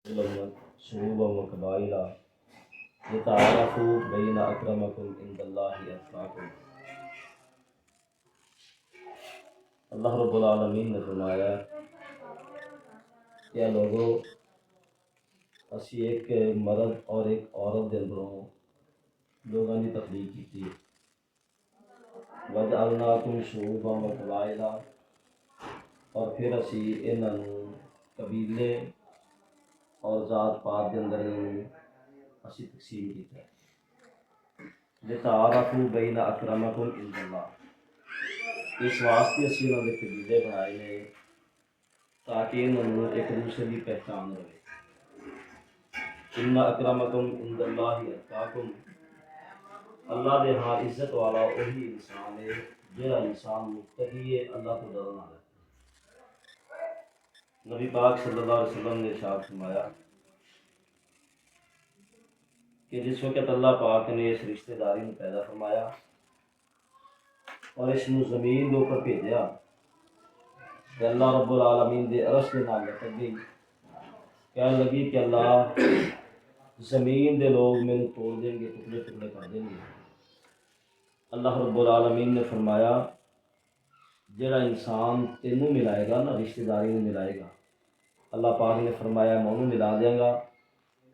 شعوبا وقبائل لتعارفوا بین اکرمکم عند اللہ اتقاکم۔ اللہ رب العالمین نے فرمایا کہ لوگوں اسی ایک مرد اور ایک عورت دے اندروں لوگوں کی تخلیق کی تھی۔ وجعلناکم شعوبا وقبائل، اور پھر اسی انہاں نوں قبیلے اور ذات پات دے اندر اسی تقسیم کیتا ہے۔ لتعارفوا بین اکرمکم عند اللہ، اس واسطے اسی انہاں دے قبیلے بنائے نے تاکہ انہاں نوں ایک دوسرے کی پہچان رہے۔ ان اکرمکم عند اللہ اتقاکم، اللہ دے ہاں عزت والا وہی انسان ہے جہاں انسان متقی ہے، اللہ کو ڈرن والا ہے۔ نبی پاک صلی اللہ علیہ وسلم نے ارشاد فرمایا کہ جس وقت اللہ پاک نے اس رشتہ داری میں پیدا فرمایا اور اس نو زمین کے اوپر بھیجا کہ اللہ رب العالمین دے عرش کے نال لٹک گئی، کہنے لگی کہ اللہ زمین دے لوگ مینوں توڑ دیں گے، ٹکڑے ٹکڑے کر دیں گے۔ اللہ رب العالمین نے فرمایا جڑا انسان تینوں ملائے گا نا، رشتہ داری میں ملائے گا، اللہ پاک نے فرمایا میں انہوں ملا دیاں گا،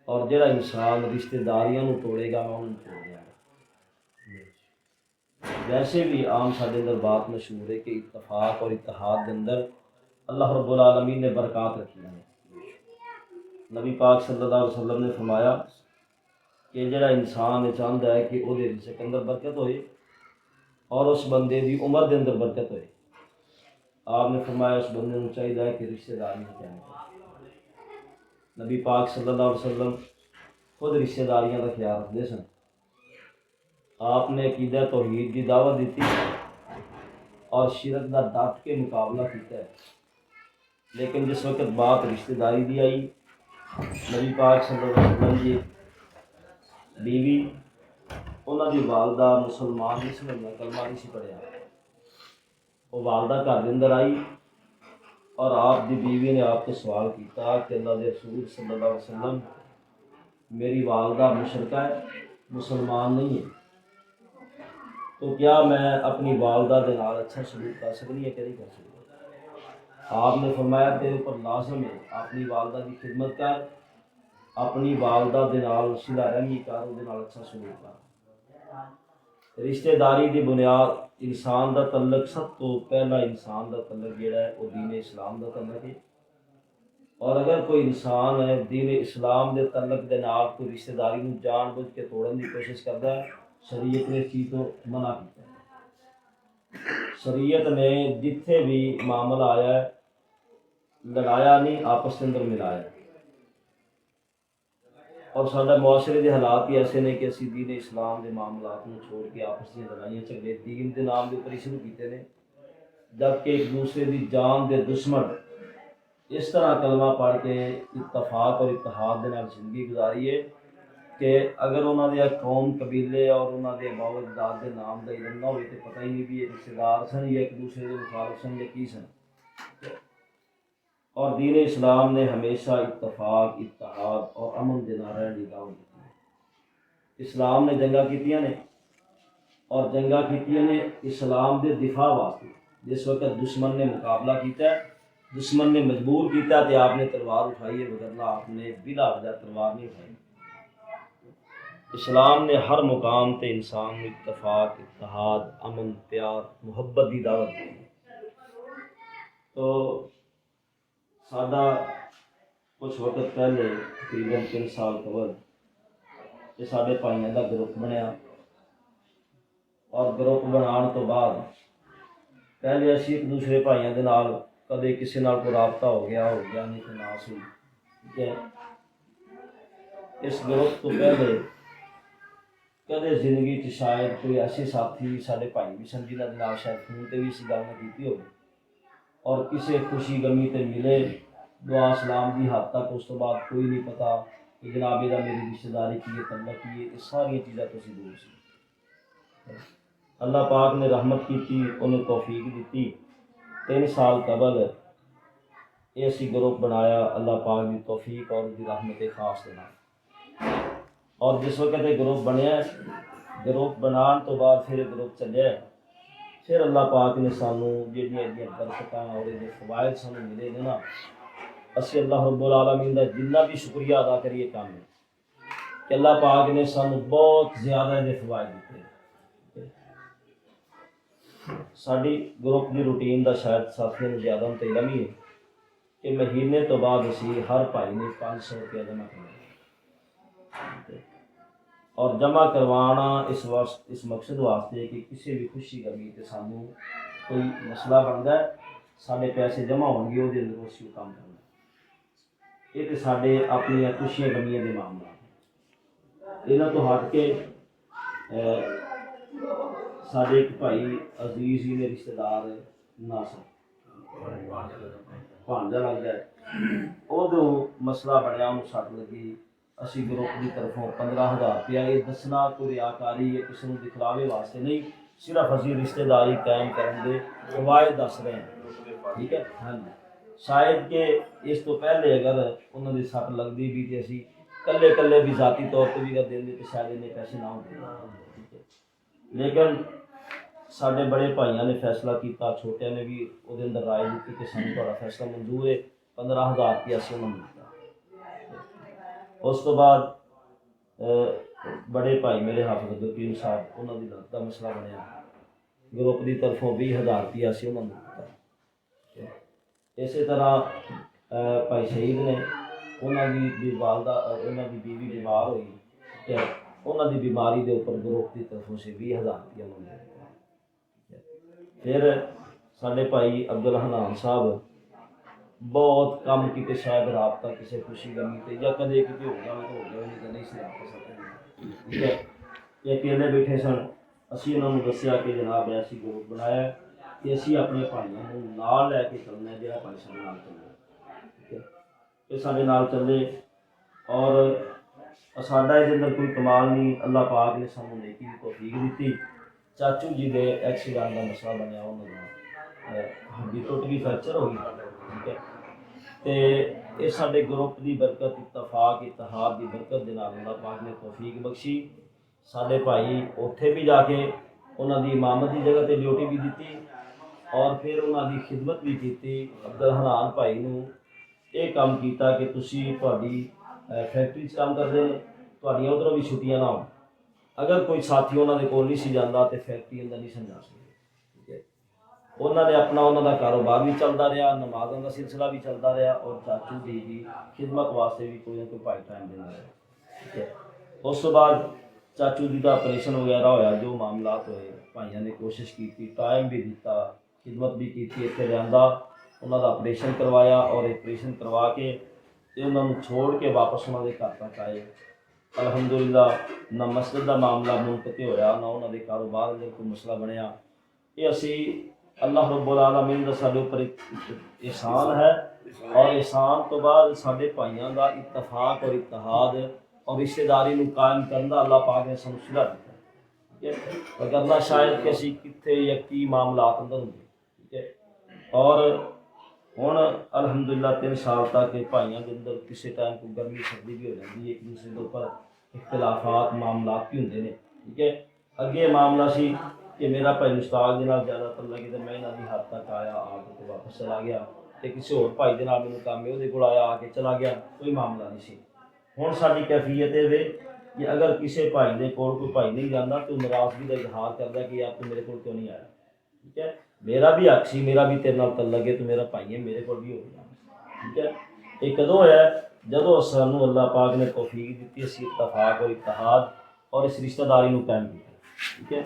اور جڑا انسان رشتہ داریاں نوں توڑے گا میں انہوں توڑ دیاں گا۔ ویسے بھی عام سارے اندر بات مشہور ہے کہ اتفاق اور اتحاد کے اندر اللہ رب العالمین نے برکات رکھی ہیں۔ نبی پاک صلی اللہ علیہ وسلم نے فرمایا کہ جڑا انسان چاہتا ہے کہ وہ رزق کے اندر برکت ہوئے اور اس بندے دی عمر دے اندر برکت ہوئے، آپ نے فرمایا اس بندے کو چاہیے کہ رشتہ داری میں قائم کرے۔ نبی پاک صلی اللہ علیہ وسلم خود رشتہ داریاں کا خیال رکھتے سن۔ آپ نے عقیدہ توحید کی دعوت دیتی اور شرک کا ڈٹ کے مقابلہ کیتا ہے، لیکن جس وقت بات رشتہ داری دی آئی، نبی پاک صلی اللہ علیہ وسلم کی بیوی انہوں دی والدہ مسلمان نہیں سی، کلمہ نہیں سی پڑھیا، وہ والدہ گھر کے اندر آئی اور آپ دی بیوی نے آپ کو سوال کیتا کہ اللہ کے رسول صلی اللہ علیہ وسلم میری والدہ مشرکہ ہے، مسلمان نہیں ہے، تو کیا میں اپنی والدہ دے نال اچھا سلوک کر سکتی ہے کہ نہیں کر سکتی؟ آپ نے فرمایا تیرے اوپر لازم ہے اپنی والدہ کی خدمت کر، اپنی والدہ دے نال صلہ رحمی کر، دے نال اچھا سلوک کر۔ رشتہ داری دی بنیاد انسان دا تعلق، سب تو پہلا انسان دا تعلق جڑا ہے وہ دین اسلام دا تعلق ہے، اور اگر کوئی انسان ہے دین اسلام دے تعلق دے نال کوئی رشتہ داری نو جان بوجھ کے توڑن دی کوشش کرتا ہے، شریعت نے اس چیز کو منع کیا ہے۔ شریعت نے جتھے بھی معاملہ آیا ہے لڑایا نہیں، آپس کے اندر ملایا ہے، اور سارا معاشرے کے حالات ہی ایسے نے کہ اسی دین اسلام کے معاملات کو چھوڑ کے آپس کی لڑائیاں جھگڑے دین کے نام کے اوپر ہی شروع کیتے ہیں، جبکہ ایک دوسرے کی جان دے دشمن اس طرح کلمہ پڑھ کے اتفاق اور اتحاد کے نال زندگی گزاری ہے کہ اگر انہوں نے قوم قبیلے اور انہوں نے باپ اجداد کے نام کا علم نہ ہوئے تو پتہ ہی نہیں بھی یہ رشتے دار سن یا ایک دوسرے کے مخالف سن یا کی سن۔ اور دین اسلام نے ہمیشہ اتفاق، اتحاد اور امن کے نال رہنے کی دعوت دی ہے۔ اسلام نے جنگاں کیتیاں نے، اور جنگاں کیتیاں نے اسلام دے دفاع واسطے۔ جس وقت دشمن نے مقابلہ کیتا ہے، دشمن نے مجبور کیتا ہے کہ آپ نے تلوار اٹھائی ہے، وگرنہ آپ نے بلا وجہ تلوار نہیں اٹھائی۔ اسلام نے ہر مقام تے انسان میں اتفاق، اتحاد، امن، پیار، محبت کی دعوت دی ہے۔ تو سادہ کچھ وقت پہلے تقریباً 3 سال قبل یہ سارے بھائیوں کا گروپ بنیا، اور گروپ بنان تو بعد پہلے اسی ایک دوسرے بھائیوں کے نال کدے کسی نال کوئی رابطہ ہو گیا نہیں تو نہ سی، ٹھیک ہے۔ اس گروپ تو پہلے کدے زندگی چ شاید کوئی ایسے ساتھی سارے بھائی بھی سن جنہاں دے نال شاید فون تے بھی اسی گل نہ کیتی ہوگی، اور کسی خوشی غمی تے ملے دعا سلام دی حد تک، اس تو بعد کوئی نہیں پتا کہ جناب یہ میری رشتہ داری کی ہے، تعلق کی ہے، یہ ساری چیزاں تو سی دور سی۔ اللہ پاک نے رحمت کی، انہیں توفیق دیتی، 3 سال قبل یہ اسی گروپ بنایا اللہ پاک کی توفیق اور دی رحمت خاص کے نال۔ اور جس وقت یہ گروپ بنیا، گروپ بنان تو بعد پھر یہ گروپ چلیا، پھر اللہ پاک نے سانوں جہڑیاں برکتاں اور یہ فوائد سانوں ملے نے نا، اسی اللہ رب العالمین کا جنہ بھی شکریہ ادا کریے کام ہے کہ اللہ پاک نے سانوں بہت زیادہ یہ فوائد دیتے۔ ساری گروپ کی روٹین کا شاید ساتھیوں کو زیادہ علم ہی ہے کہ مہینے تو بعد اسی ہر بھائی نے 500 روپیہ جمع کرنا، اور جمع کروانا اس مقصد واسطے کہ کسی بھی خوشی غمی تے سانوں کوئی مسئلہ بنتا ہے، سارے پیسے جمع ہون گے وہ اسی کام کرنا۔ یہ تو سارے اپنی خوشیاں غمیاں کے معاملات یہاں تو ہٹ کے سارے ایک بھائی عزیز ہی نے رشتہ دار ناصر بھانجا لگتا ہے، وہ مسئلہ بنیا انہوں سٹ لگی، اسی گروپ کی طرفوں 15,000 روپیہ یہ دسنا کوئی ریاکاری یا کسی کو دکھلاوے واسطے نہیں، صرف اسی رشتہ داری قائم کرنے کے فوائد دس رہے ہیں، ٹھیک ہے۔ ہاں جی، شاید کہ اس تو پہلے اگر انہوں نے سٹ لگتی بھی تو اسی کلے کلے بھی ذاتی طور پہ بھی کر دیں تو شاید انہیں پیسے نہ ہوتے، لیکن سارے بڑے بھائیوں نے فیصلہ کیتا، چھوٹے نے بھی وہ اندر رائے دیتی کہ سانوں تہاڈا فیصلہ منظور ہے، 15,000 روپیہ اسی انہوں نے دیتا۔ اس تو بعد بڑے بھائی میرے حافظ عبدالکریم صاحب انہوں کی لت کا مسئلہ بنیا، گروپ کی طرفوں 20,000 روپیہ اسی انہوں نے دیتا۔ اسی طرح بھائی شہید نے انہوں کی والدہ انہوں کی بیوی بیمار ہوئی کہ انہوں کی بیماری کے اوپر گروپ کی طرفوں سے 20,000 روپیہ انہوں نے دیتا۔ پھر سارے بھائی عبدالحنان صاحب بہت کم کیتے، شاید رابطہ کسی خوشی غمی تے یا کدے کتے ہو گیا تو ہو گیا نہیں تو نہیں سی رابطہ سکتے، ٹھیک ہے۔ یہ اکیلے بیٹھے سن، اسی انہوں نے دسیا کہ جناب ایسی گروپ بنایا کہ اسی اپنے بھائیوں کو نال لے کے چلنا ہے، جہاں بھائی سارے نال چلے، ٹھیک ہے، یہ سارے نال چلے، اور ساڈا یہ اندر کوئی کمال نہیں، اللہ پاک نے سانوں نیکی دی توفیق دیتی۔ چاچو جی دے ایکسیڈنٹ کا مسئلہ بنیا، انہوں نے ہڈی ٹوٹ گئی، فریکچر ہو گئی، ٹھیک ہے، تے یہ سارے گروپ کی برکت، اتفاق اتحاد کی برکت دے نال اللہ پاک نے توفیق بخشی۔ سارے بھائی اوتھے بھی جا کے انہوں دی امامت کی جگہ تے ڈیوٹی بھی دیتی، اور پھر انہوں دی خدمت بھی کیتی۔ عبدالحنان بھائی نو یہ کام کیتا کہ تسی تہاڈی فیکٹری کام کرتے ہیں، تہاڈیاں ادھروں بھی چھٹیاں نہ ہون، اگر کوئی ساتھی انہوں نے کول نہیں سی جانا تو فیکٹری اندر نہیں سمجھا سکتے، ٹھیک ہے۔ انہوں نے اپنا انہوں کا کاروبار بھی چلتا رہا، نمازوں کا سلسلہ بھی چلتا رہا، اور چاچو جی کی خدمت واسطے بھی کوئی نہ کوئی بھائی ٹائم دینا رہا، ٹھیک ہے۔ اس تو بعد چاچو جی کا آپریشن وغیرہ ہویا، جو معاملات ہوئے بھائیوں نے کوشش کی، ٹائم بھی دیتا، خدمت بھی کی، اتنے لیا انہوں کا آپریشن کروایا، اور آپریشن کروا کے انہوں نے چھوڑ کے واپس انہوں کے گھر تک آئے۔ الحمدللہ نہ مسجد کا معاملہ منقطع ہویا، نہ انہوں کے کاروبار اندر کوئی مسئلہ بنیا۔ یہ اسی اللہ رب العالمین کا سارے اوپر ایک احسان ہے، اور احسان تو بعد سارے بھائیوں کا اتفاق اور اتحاد اور رشتہ داری کو قائم کرنا اللہ پاک نے سانوں سلا دیتا ہے، ٹھیک ہے، وگرنہ شاید کہ اسی کتنے یا کی معاملات اندر ہوں، ٹھیک ہے۔ اور ہوں الحمدللہ 3 سال تک بھائیوں کے اندر کسی ٹائم کو گرمی سردی بھی ہو جاتی ہے، ایک دوسرے کے اوپر اختلافات معاملات بھی ہوتے ہیں، ٹھیک ہے۔ اگے معاملہ سی کہ میرا بھائی مشتاق کے نال زیادہ تعلق ہے تو میں انہوں کی حد تک آیا، آ کے واپس چلا گیا، تو کسی اور بھائی کے نال میرے کام ہے وہ کو آیا، آ کے چلا گیا، کوئی معاملہ نہیں سی۔ ہوں ساری کیفیت یہ کہ اگر کسی بھائی کے کول کوئی بھائی نہیں جانا تو ناراضگی کا اظہار کرتا کہ یار تو میرے کو کیوں نہیں آیا، ٹھیک ہے، میرا بھی حق سی، میرا بھی تیرے نال تعلق ہے، تو میرا بھائی ہے، میرے کو بھی ہو گیا، ٹھیک ہے۔ یہ کدوں ہوا؟ جدوں سانوں اللہ پاک نے توفیق دیتی، اسی اتفاق اور اتحاد اور اس رشتہ داری کو قائم کیا، ٹھیک ہے۔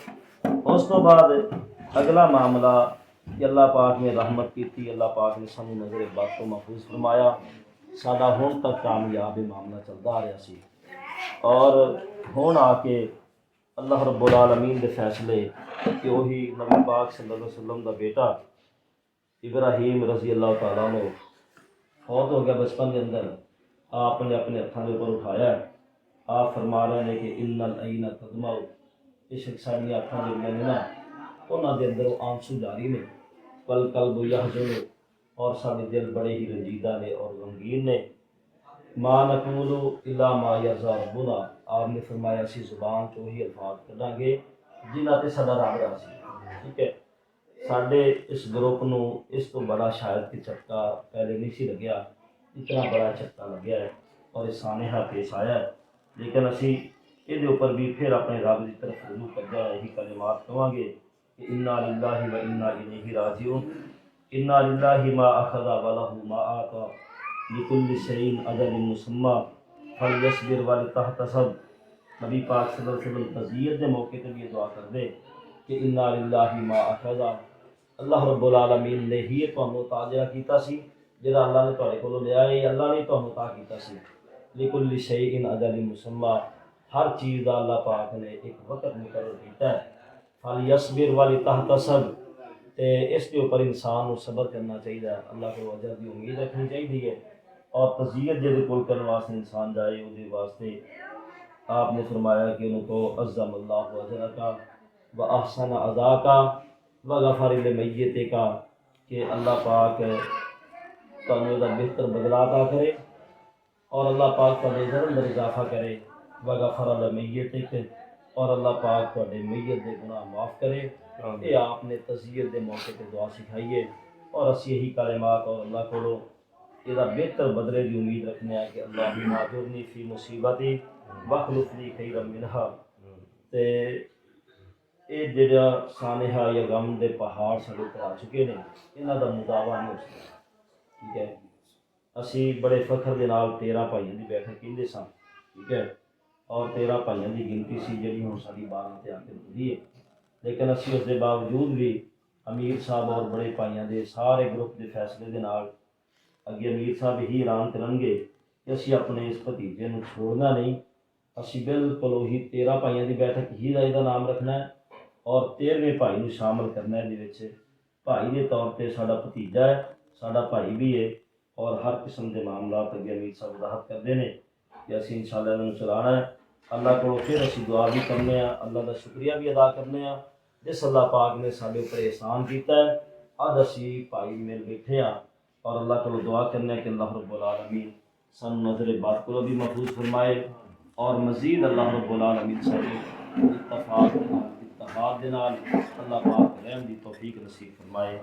اس تو بعد اگلا معاملہ کہ اللہ پاک نے رحمت کی، اللہ پاک نے سانوں نظر بد تو محفوظ فرمایا، سارا ہون تک کامیاب معاملہ چلتا آ رہا سی، اور ہون آ کے اللہ رب العالمین کے فیصلے کہ وہی نبی پاک صلی اللہ علیہ وسلم کا بیٹا ابراہیم رضی اللہ تعالیٰ نے فوت ہو گیا بچپن کے اندر، آپ نے اپنے ہاتھوں کے اوپر اٹھایا، آپ فرما رہے ہیں کہ ان العین تدمع، عشق ساڑیاں اکھاں جڑیاں نے نا انہاں دے اندر آنسو جاری نے، قلب یحزن، اور سارے دل بڑے ہی رنجیدہ نے اور غمگین نے۔ ما نقول الا ما یرضی ربنا، آپ نے فرمایا اسی زبان چوں ہی الفاظ کڈاں گے جنہاں تے ساڈا رب راضی ہے۔ ٹھیک ہے، ساڈے اس گروپ نو اس تو بڑا شاید کہ چکا پہلے نہیں سی لگیا، اتنا بڑا چکا لگیا ہے اور یہ سانحہ پیش آیا ہے، لیکن اسی یہ اوپر بھی پھر اپنے رب کی طرف رجوع کردہ یہی کلمات کہاں گے کہ انا للہ و انا الیہ راجعون، انا للہ ما اخذ ولہ ما آتا لکل شیء اجل مسمى فلیصبر ولتحتسب۔ نبی پاک صلی اللہ علیہ وسلم تزیت دے موقع تے بھی یہ دعا کر دے کہ انا للہ ما اخذ، اللہ رب العالمین نے ہی تانوں عطا جڑا کیتا سی، جڑا اللہ نے تہاڈے کولوں لیا ہے اللہ نے تانوں عطا کیتا سی، لکل شیء اجل مسمى، ہر چیز کا اللہ پاک نے ایک وقت مقرر کیتا ہے، فلیصبر ولتحتسب، تے اس کے اوپر انسان کو صبر کرنا چاہیے، اللہ کو اجر کی امید رکھنی چاہیے، اور تزیت جہد کول کرنے واسطے انسان جائے وہ واسطے آپ نے فرمایا کہ ان کو عظم اللہ اجرک و احسن عزاک و غفر لمیتک، کہ اللہ پاک تمہیں دا بہتر بدلہ عطا کرے اور اللہ پاک تمہیں ظلم میں اضافہ کرے، و غفر لمیتک، اور اللہ پاک تھوڑے میت دے گناہ معاف کرے۔ یہ آپ نے تزیت دے موقع پہ دعا سکھائیے، اور اسی یہی کلمات اور اللہ کو یہ بہتر بدلے کی امید رکھنے ہیں کہ اللہم اجرنی فی مصیبتی واخلف لی خیرا منہا۔ تے یہ جڑا سانحہ یا غم دے پہاڑ سارے اوپر آ چکے ہیں، انہاں دا مداوا نہیں ہو سکتا۔ ٹھیک ہے، اسی بڑے فخر دے نال 13 بھائیاں دی بیٹھک کیندے سن، ٹھیک ہے، اور 13 بھائیاں دی گنتی سی جڑی ہن ساری 12 تے آ کے ہوئی ہے، لیکن اسی اس دے باوجود بھی امیر صاحب اور بڑے بھائیاں دے سارے گروپ دے فیصلے دے نال اگے امیر صاحب ہی اعلان کرن گے کہ اسی اپنے اس بھتیجے نو چھوڑنا نہیں، اسی بالکل وہی 13 بھائیاں دی بیٹھک ہی دا نام رکھنا ہے اور 13ویں بھائی نو شامل کرنا ہے دے وچ، بھائی دے طور تے ساڈا بھتیجا ہے، ساڈا بھائی بھی ہے، اور ہر قسم دے معاملات اگے امیر صاحب وضاحت کرتے ہیں کہ اسی انشاءاللہ انہوں چلانا ہے۔ اللہ کو پھر اسی دعا بھی کرنے ہیں، اللہ کا شکریہ بھی ادا کرنے ہیں جس اللہ پاک نے سارے اوپر احسان کیتا ہے، اج اسی بھائی مل بیٹھے ہیں، اور اللہ کو دعا کرنے کہ اللہ رب العالمین سن نظر بات کو بھی محفوظ فرمائے، اور مزید اللہ رب العالمین سارے اتفاق اتحاد دے نال اللہ پاک رحم دی توفیق نصیب فرمائے۔